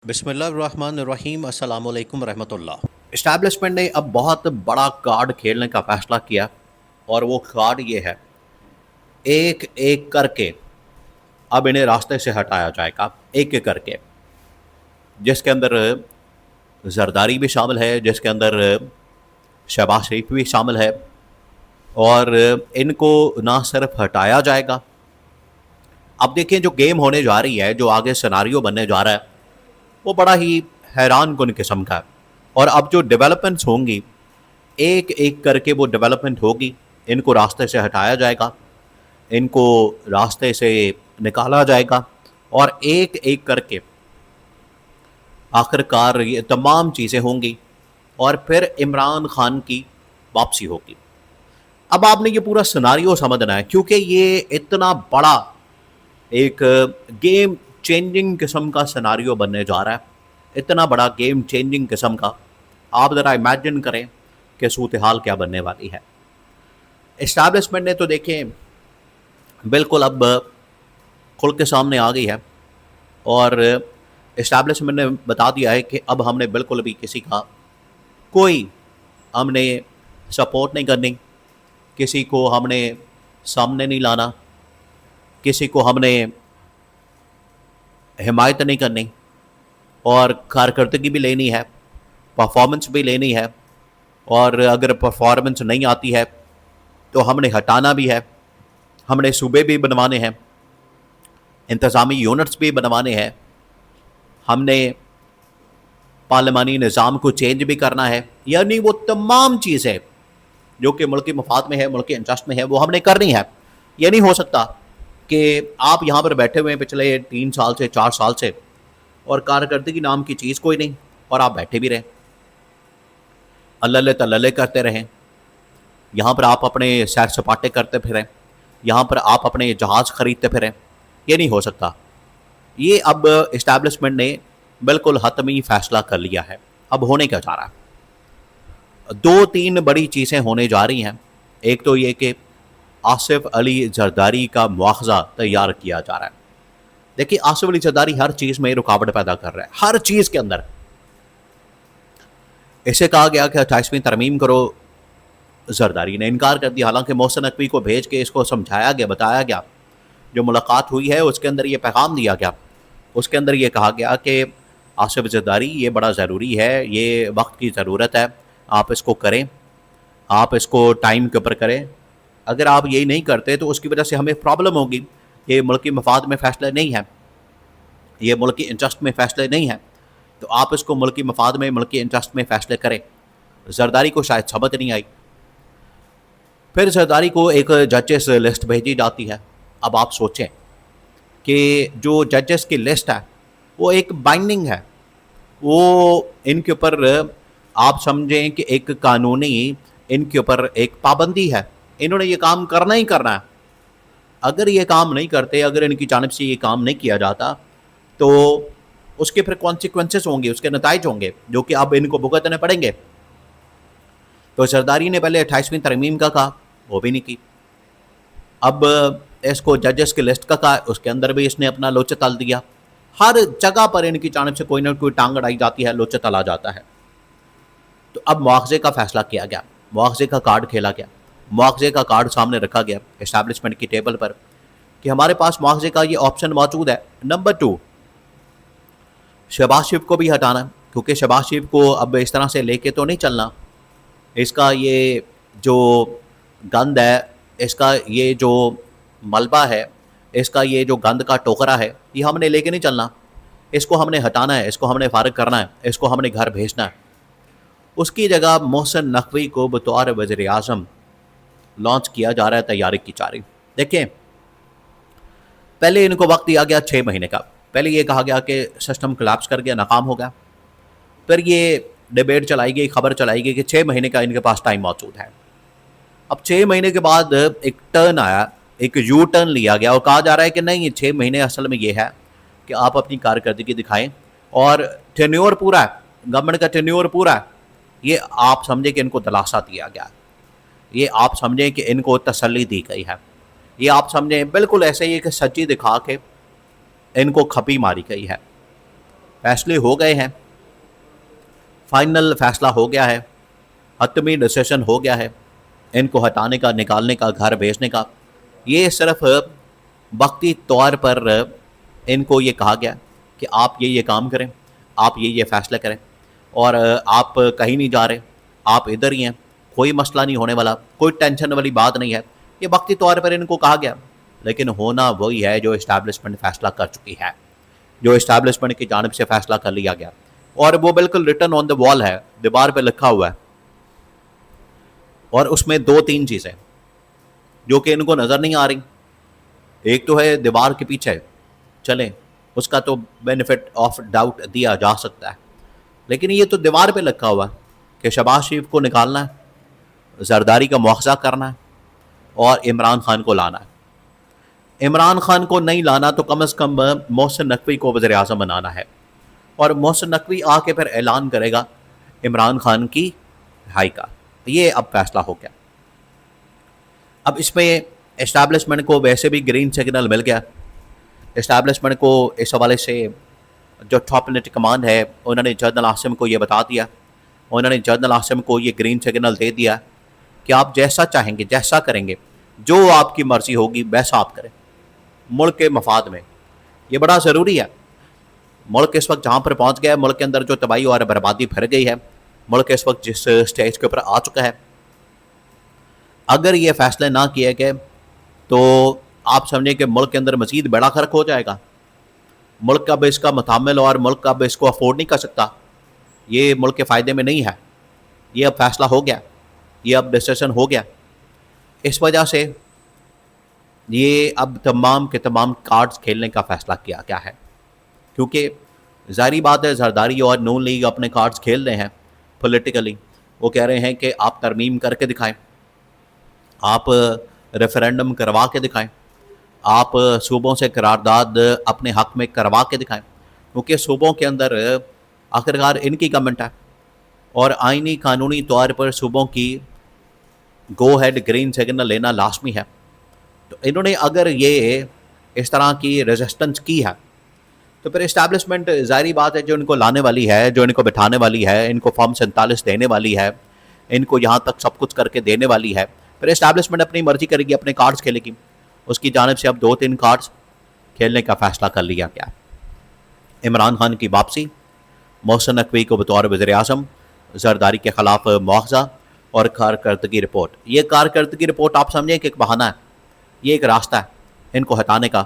बिस्मिल्लाहिर्रहमानिर्रहीम अस्सलाम वालेकुम रहमतुल्लाह। इस्टेब्लिशमेंट ने अब बहुत बड़ा कार्ड खेलने का फैसला किया और वो कार्ड ये है, एक एक करके अब इन्हें रास्ते से हटाया जाएगा, एक एक करके, जिसके अंदर जरदारी भी शामिल है, जिसके अंदर शहबाज शरीफ भी शामिल है। और इनको ना सिर्फ हटाया जाएगा, अब देखें जो गेम होने जा रही है, जो आगे सिनारियो बनने जा रहा है, वो बड़ा ही हैरान कुन किस्म का है। और अब जो डेवलपमेंट्स होंगी, एक एक करके वो डेवलपमेंट होगी, इनको रास्ते से हटाया जाएगा, इनको रास्ते से निकाला जाएगा और एक एक करके आखिरकार ये तमाम चीज़ें होंगी और फिर इमरान खान की वापसी होगी। अब आपने ये पूरा सिनारियो समझना है, क्योंकि ये इतना बड़ा एक गेम चेंजिंग किस्म का सिनारियो बनने जा रहा है, इतना बड़ा गेम चेंजिंग किस्म का। आप ज़रा इमेजिन करें कि सूरत हाल क्या बनने वाली है। इस्टेब्लिशमेंट ने तो देखें बिल्कुल अब खुल के सामने आ गई है और इस्टेब्लिशमेंट ने बता दिया है कि अब हमने बिल्कुल भी किसी का कोई हमने सपोर्ट नहीं करनी, किसी को हमने सामने नहीं लाना, किसी को हमने हिमायत नहीं करनी और कारकर्दगी भी लेनी है, परफॉर्मेंस भी लेनी है। और अगर परफॉर्मेंस नहीं आती है तो हमने हटाना भी है, हमने सूबे भी बनवाने हैं, इंतज़ामी यूनिट्स भी बनवाने हैं, हमने पार्लिमानी निज़ाम को चेंज भी करना है। यानी वो तमाम चीज़ें जो कि मुल्क के मफाद में है, मुल्क के इंटरेस्ट में है, वो हमने करनी है। ये नहीं हो सकता कि आप यहाँ पर बैठे हुए हैं पिछले 3 साल से 4 साल से और कारकर्दगी नाम की चीज़ कोई नहीं और आप बैठे भी रहें, अल्लल्ले तल्लल्ले करते रहें, यहाँ पर आप अपने सैर सपाटे करते फिरें, यहाँ पर आप अपने जहाज़ ख़रीदते फिरें। ये नहीं हो सकता। ये अब इस्टेब्लिशमेंट ने बिल्कुल हतमी फ़ैसला कर लिया है। अब होने क्या जा रहा है, 2-3 बड़ी चीज़ें होने जा रही हैं। एक तो ये कि आसिफ अली जरदारी का मुआवजा तैयार किया जा रहा है। देखिए, आसिफ अली जरदारी हर चीज़ में रुकावट पैदा कर रहा है, हर चीज़ के अंदर। इसे कहा गया कि 28वीं तरमीम करो, जरदारी ने इनकार कर दिया। हालांकि मोहसिन नकवी को भेज के इसको समझाया गया, बताया गया, जो मुलाकात हुई है उसके अंदर ये पैगाम दिया गया, उसके अंदर ये कहा गया कि आसिफ जरदारी ये बड़ा ज़रूरी है, ये वक्त की ज़रूरत है, आप इसको करें, आप इसको टाइम के ऊपर करें। अगर आप यही नहीं करते तो उसकी वजह से हमें प्रॉब्लम होगी। ये मुल्क की मफाद में फ़ैसला नहीं है, ये मुल्क की इंटरेस्ट में फ़ैसले नहीं है, तो आप इसको मुल्क की मफाद में, मुल्क के इंटरेस्ट में फ़ैसले करें। जरदारी को शायद समझ नहीं आई। फिर जरदारी को एक जजेस लिस्ट भेजी जाती है। अब आप सोचें कि जो जजेस की लिस्ट है वो एक बाइंडिंग है, वो इनके ऊपर आप समझें कि एक कानूनी इनके ऊपर एक पाबंदी है, इन्होंने ये काम करना ही करना है। अगर ये काम नहीं करते, अगर इनकी जानिब से ये काम नहीं किया जाता तो उसके फिर कॉन्सिक्वेंसेस होंगे, उसके नताइज होंगे जो कि अब इनको भुगतने पड़ेंगे। तो जरदारी ने पहले 28वीं तरमीम का कहा, वो भी नहीं की। अब इसको जजेस की लिस्ट का कहा, उसके अंदर भी इसने अपना लोचा तल दिया। हर जगह पर इनकी जानिब से कोई ना कोई टांग अड़ाई जाती है, लोचा तला जाता है। तो अब मुआवजे का फैसला किया गया, मुआवजे का कार्ड खेला गया, मुआवजे का कार्ड सामने रखा गया इस्टेब्लिशमेंट की टेबल पर कि हमारे पास मुआवजे का ये ऑप्शन मौजूद है। नंबर 2, शहबाज शरीफ को भी हटाना, क्योंकि शहबाज शरीफ को अब इस तरह से लेके तो नहीं चलना। इसका ये जो गंद है, इसका ये जो मलबा है, इसका ये जो गंद का टोकरा है, ये हमने लेके नहीं चलना। इसको हमने हटाना है, इसको हमने फारिग करना है, इसको हमने घर भेजना है। उसकी जगह मोहसिन नकवी को बतौर वज़ीर आज़म लॉन्च किया जा रहा है, तैयारी की जा रही। देखें, पहले इनको वक्त दिया गया 6 महीने का। पहले ये कहा गया कि सिस्टम कोलैप्स कर गया, नाकाम हो गया। फिर ये डिबेट चलाई गई, खबर चलाई गई कि 6 महीने का इनके पास टाइम मौजूद है। अब 6 महीने के बाद एक टर्न आया, एक यू टर्न लिया गया और कहा जा रहा है कि नहीं, ये 6 महीने असल में ये है कि आप अपनी कारकर्दगी दिखाएं और टेन्योर पूरा है, गवर्नमेंट का टेन्योर पूरा है। ये आप समझें कि इनको दिलासा दिया गया, ये आप समझें कि इनको तसल्ली दी गई है, ये आप समझें बिल्कुल ऐसे ही कि सच्ची दिखा के इनको खपी मारी गई है। फैसले हो गए हैं, फाइनल फैसला हो गया है, हतमी डिसीजन हो गया है इनको हटाने का, निकालने का, घर भेजने का। ये सिर्फ वक्ती तौर पर इनको ये कहा गया कि आप ये काम करें, आप ये फैसला करें, और आप कहीं नहीं जा रहे, आप इधर ही हैं, कोई मसला नहीं होने वाला, कोई टेंशन वाली बात नहीं है। ये वक्ती तौर पर इनको कहा गया, लेकिन होना वही है जो इस्टेब्लिशमेंट फैसला कर चुकी है, जो इस्टेब्लिशमेंट की जानिब से फैसला कर लिया गया, और वो बिल्कुल रिटन ऑन द वॉल है, दीवार पे लिखा हुआ है। और उसमें 2-3 चीज़ें जो कि इनको नज़र नहीं आ रही। एक तो है दीवार के पीछे चलें, उसका तो बेनिफिट ऑफ डाउट दिया जा सकता है, लेकिन ये तो दीवार पे लिखा हुआ है कि शहबाज शरीफ को निकालना है, जरदारी का मुआवजा करना है और इमरान खान को लाना है। इमरान खान को नहीं लाना तो कम से कम मोहसिन नकवी को वज़ीर आज़म बनाना है, और मोहसिन नकवी आके फिर ऐलान करेगा इमरान खान की रिहाई का। ये अब फैसला हो गया। अब इसमें इस्टेब्लिशमेंट को वैसे भी ग्रीन सिग्नल मिल गया। इस्टेब्लिशमेंट को इस हवाले से जो टॉप मिलिट्री कमांड है उन्होंने जनरल आसिम को ये बता दिया, उन्होंने जनरल आसिम को ये ग्रीन सिग्नल दे दिया कि आप जैसा चाहेंगे, जैसा करेंगे, जो आपकी मर्ज़ी होगी वैसा आप करें, मुल्क के मफाद में। ये बड़ा ज़रूरी है। मुल्क इस वक्त जहाँ पर पहुँच गया है, मुल्क के अंदर जो तबाही और बर्बादी फैल गई है, मुल्क इस वक्त जिस स्टेज के ऊपर आ चुका है, अगर ये फैसले ना किए गए तो आप समझें कि मुल्क के अंदर मज़ीद बड़ा ख़र्क हो जाएगा। मुल्क अब इसका मुतामिल और मुल्क अब इसको अफोर्ड नहीं कर सकता। ये मुल्क के फ़ायदे में नहीं है। ये अब फैसला हो गया, ये अब डिसीजन हो गया। इस वजह से ये अब तमाम के तमाम कार्ड्स खेलने का फ़ैसला किया गया है, क्योंकि ज़ाहिर बात है जरदारी और नून लीग अपने कार्ड्स खेल रहे हैं पॉलिटिकली। वो कह रहे हैं कि आप तरमीम करके दिखाएं, आप रेफरेंडम करवा के दिखाएं, आप सूबों से करारदाद अपने हक़ में करवा के दिखाएं, क्योंकि सूबों के अंदर आखिरकार इनकी गवर्नमेंट है और आइनी कानूनी तौर पर सूबों की गो हेड ग्रीन सिग्नल लेना लाजमी है। तो इन्होंने अगर ये इस तरह की रेजिस्टेंस की है तो फिर इस्टेब्लिशमेंट ज़ाहिर बात है जो इनको लाने वाली है, जो इनको बिठाने वाली है, इनको फॉर्म 47 देने वाली है, इनको यहाँ तक सब कुछ करके देने वाली है, फिर इस्टेब्लिशमेंट अपनी मर्जी करेगी, अपने कार्ड्स खेलेगी। उसकी जानिब से अब 2-3 कार्ड्स खेलने का फ़ैसला कर लिया गया। इमरान खान की वापसी, मोहसिन नकवी को बतौर वज़ीर आज़म, जरदारी के ख़िलाफ़ मुआवजा और कारकर्दगी रिपोर्ट। ये कारकर्दगी रिपोर्ट आप समझें कि एक बहाना है, ये एक रास्ता है इनको हटाने का।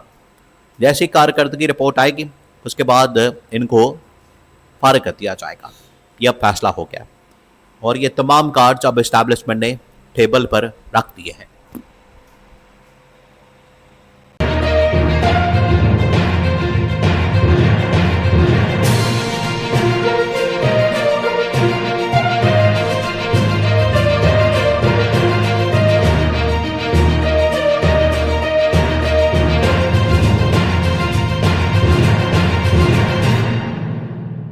जैसी कारकर्दगी रिपोर्ट आएगी उसके बाद इनको फारिग कर दिया जाएगा। ये अब फैसला हो गया और ये तमाम कार्ड्स अब इस्टेब्लिशमेंट ने टेबल पर रख दिए हैं।